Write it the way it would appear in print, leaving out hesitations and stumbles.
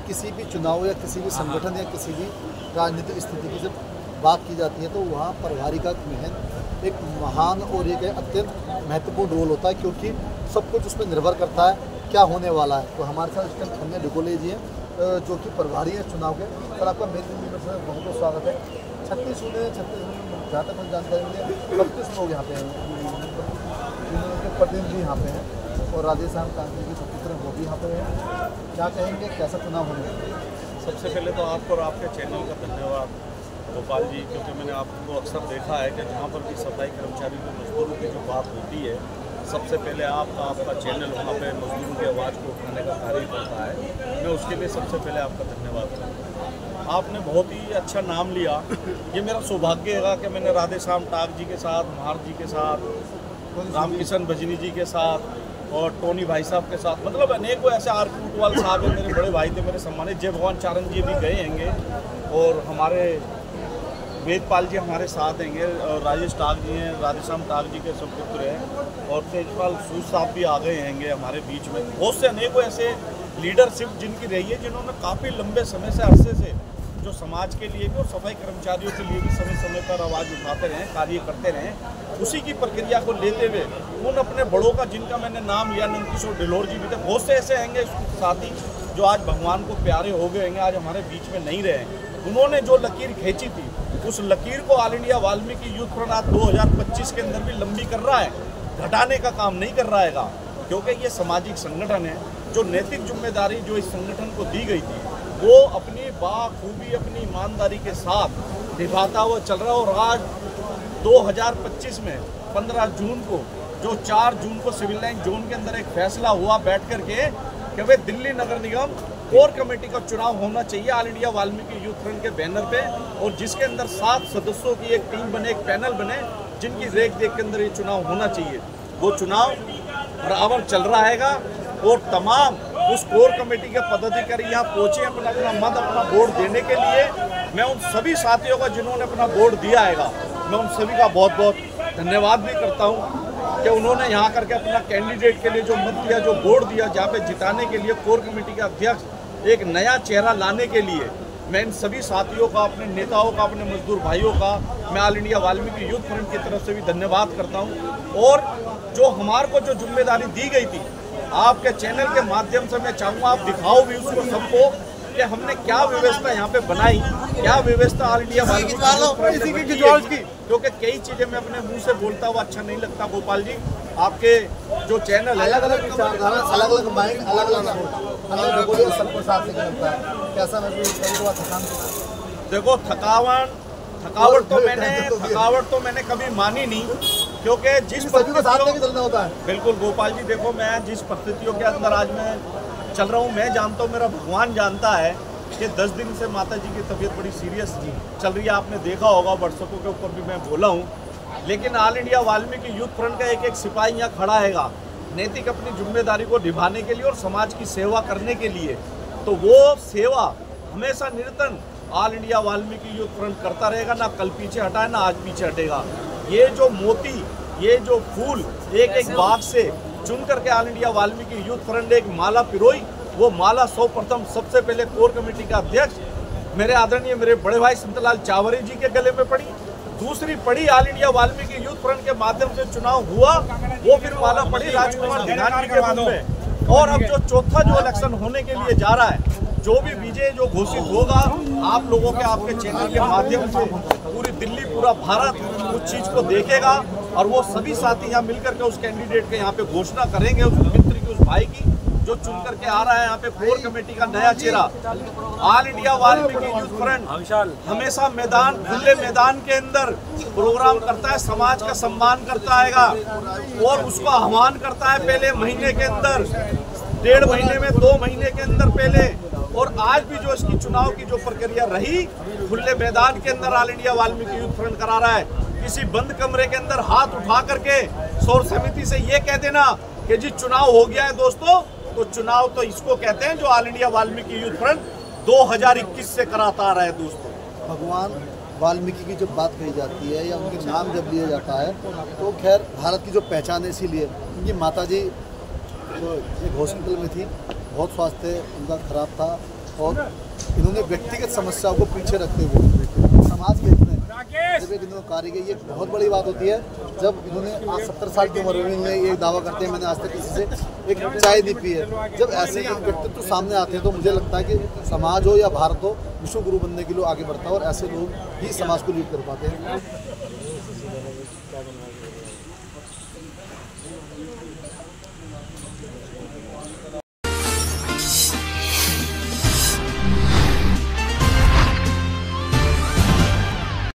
किसी भी चुनाव या किसी भी संगठन या किसी भी राजनीतिक स्थिति की जब बात की जाती है तो वहाँ प्रभारी का महत्व एक महान और एक अत्यंत महत्वपूर्ण रोल होता है, क्योंकि सब कुछ उस पर निर्भर करता है क्या होने वाला है। तो हमारे साथ इस टाइम खन्ने डिगोले जी हैं जो कि प्रभारी हैं चुनाव के। सर आपका मेरी यूनिवर्सिटी में बहुत बहुत स्वागत है। 36 में जहाँ तक मुझे जानकारी मिली है 32 लोग यहाँ पे हैं, यूनियन के प्रतिनिधि यहाँ पे हैं और राधेश्याम कांग्रेस के सुपुत्र हैं वो भी यहाँ पे हैं। क्या कहेंगे, कैसा चुनाव होने वाला है? सबसे पहले तो आपको और आपके चैनल का धन्यवाद गोपाल जी, क्योंकि मैंने आपको अक्सर देखा है कि जहाँ पर भी सफाई कर्मचारी को मजदूरों की जो बात होती है सबसे पहले आपका चैनल वहाँ पे मजदूरों की आवाज़ को उठाने का कार्य करता है। मैं उसके लिए सबसे पहले आपका धन्यवाद करूँ। आपने बहुत ही अच्छा नाम लिया। ये मेरा सौभाग्य है कि मैंने राधेश्याम टाक जी के साथ, महार जी के साथ, रामकिशन भजनी जी के साथ और टोनी भाई साहब के साथ, मतलब अनेकों ऐसे आर कुटवाल साहब है, मेरे बड़े भाई थे, मेरे सम्मानित जय भगवान चारण जी भी गए हैंगे और हमारे वेदपाल जी हमारे साथ हैंगे और राजेश टाक जी हैं, राधेश्याम टाक जी के सुपुत्र हैं और तेजपाल सूद साहब भी आ गए हैंगे हमारे बीच में। बहुत से अनेकों ऐसे लीडरशिप जिनकी रही है जिन्होंने काफ़ी लंबे समय से अरसे से जो समाज के लिए भी और सफाई कर्मचारियों के लिए भी समय समय पर आवाज़ उठाते रहें, कार्य करते रहें। उसी की प्रक्रिया को लेते हुए उन अपने बड़ों का जिनका मैंने नाम लिया, नंदकिशोर डिलोर जी भी थे, बहुत से ऐसे हैंगे साथी जो आज भगवान को प्यारे हो गए हैंगे, आज हमारे बीच में नहीं रहे। उन्होंने जो लकीर खींची थी उस लकीर को all India Valmiki youth front आज 2025 के अंदर भी लंबी कर रहा है, घटाने का काम नहीं कर रहा है, क्योंकि ये सामाजिक संगठन है। जो नैतिक जिम्मेदारी जो इस संगठन को दी गई थी वो अपनी बाखूबी अपनी ईमानदारी के साथ निभाता हुआ चल रहा है। और आज 2025 में 15 जून को जो 4 जून को सिविल लाइन जोन के अंदर एक फैसला हुआ बैठ करके कि भाई दिल्ली नगर निगम कोर कमेटी का चुनाव होना चाहिए all India Valmiki youth front के बैनर पे, और जिसके अंदर 7 सदस्यों की एक टीम बने, एक पैनल बने जिनकी रेख देख के अंदर ये चुनाव होना चाहिए। वो चुनाव बराबर चल रहा है और तमाम उस कोर कमेटी के पदाधिकारी यहाँ पहुँचे अपना अपना मत अपना वोट देने के लिए। मैं उन सभी साथियों का जिन्होंने अपना वोट दिया है मैं उन सभी का बहुत बहुत धन्यवाद भी करता हूँ कि उन्होंने यहाँ करके अपना कैंडिडेट के लिए जो मत दिया, जो वोट दिया, जहाँ पे जिताने के लिए कोर कमेटी के अध्यक्ष एक नया चेहरा लाने के लिए मैं इन सभी साथियों का, अपने नेताओं का, अपने मजदूर भाइयों का मैं all India Valmiki youth front की तरफ से भी धन्यवाद करता हूँ। और जो हमारे को जो जिम्मेदारी दी गई थी आपके चैनल के माध्यम से मैं चाहूँगा आप दिखाओ भी उसको सबको कि हमने क्या व्यवस्था यहाँ पे बनाई, क्या व्यवस्था ऑल इंडिया वाल्मीकि, क्योंकि कई चीजें मैं अपने मुंह से बोलता हुआ अच्छा नहीं लगता। गोपाल जी आपके जो चैनल है अलग-अलग विचारधारा, अलग-अलग माइंड, अलग-अलग सबको साथ लेकर चलता है। कैसा महसूस? देखो थकावट तो मैंने कभी मानी नहीं, क्योंकि जिस चलना होता है। बिल्कुल गोपाल जी, देखो मैं जिस परिस्थितियों के अंदर आज मैं चल रहा हूँ, मैं जानता हूँ, मेरा भगवान जानता है कि 10 दिन से माता जी की तबीयत बड़ी सीरियस चल रही है। आपने देखा होगा, व्हाट्सएपों के ऊपर भी मैं बोला हूँ। लेकिन all India Valmiki youth front का एक एक सिपाही यहाँ खड़ा हैगा नैतिक अपनी जिम्मेदारी को निभाने के लिए और समाज की सेवा करने के लिए। तो वो सेवा हमेशा निरंतर all India Valmiki youth front करता रहेगा, ना कल पीछे हटा है ना आज पीछे हटेगा। ये जो मोती, ये जो फूल एक एक बाग से चुन करके all India Valmiki youth front एक माला पिरोई, वो माला सर्वप्रथम सबसे पहले कोर कमेटी का अध्यक्ष मेरे आदरणीय मेरे बड़े भाई संतलाल चावरे जी के गले में पड़ी, दूसरी पड़ी all India Valmiki youth front के माध्यम से चुनाव हुआ, वो फिर माला पड़ी राजकुमार धिनान जी के मुंह में। और अब जो चौथा जो इलेक्शन होने के लिए जा रहा है, जो भी विजय जो घोषित होगा, आप लोगों के आपके चैनल के माध्यम से पूरी दिल्ली पूरा भारत उस चीज को देखेगा और वो सभी साथी यहाँ मिलकर के उस कैंडिडेट के यहाँ पे घोषणा करेंगे, उस मित्र की, उस भाई की जो चुन करके आ रहा है यहाँ पे कोर कमेटी का नया चेहरा। All India Valmiki youth front हमेशा मैदान, खुले मैदान के अंदर प्रोग्राम करता है, समाज का सम्मान करता है और उसको आह्वान करता है पहले महीने के अंदर, 1.5 महीने में, 2 महीने के अंदर पहले। और आज भी जो इसकी चुनाव की जो प्रक्रिया रही, खुले मैदान के अंदर all India Valmiki youth front करा रहा है। किसी बंद कमरे के अंदर हाथ उठा करके सौर समिति से ये कह देना कि जी चुनाव हो गया है दोस्तों, तो चुनाव तो इसको कहते हैं जो all India Valmiki youth front 2021 से कराता आ रहा है दोस्तों। भगवान वाल्मीकि की जब बात कही जाती है या उनके नाम जब लिया जाता है तो खैर भारत की जो पहचान है, इसीलिए उनकी माता जी जो एक हॉस्पिटल में थी, बहुत स्वास्थ्य उनका खराब था, और इन्होंने व्यक्तिगत समस्याओं को पीछे रखते हुए समाज के हित में जब एक इन्होंने कार्य किया, ये बहुत बड़ी बात होती है। जब इन्होंने आज 70 साल की उम्र में ये दावा करते हैं मैंने आज तक किसी से एक चाय नहीं पी है। जब ऐसे एक व्यक्तित्व सामने आते हैं तो मुझे लगता है कि समाज हो या भारत हो, विश्व गुरु बनने के लिए आगे बढ़ता है और ऐसे लोग ही समाज को लीड कर पाते हैं।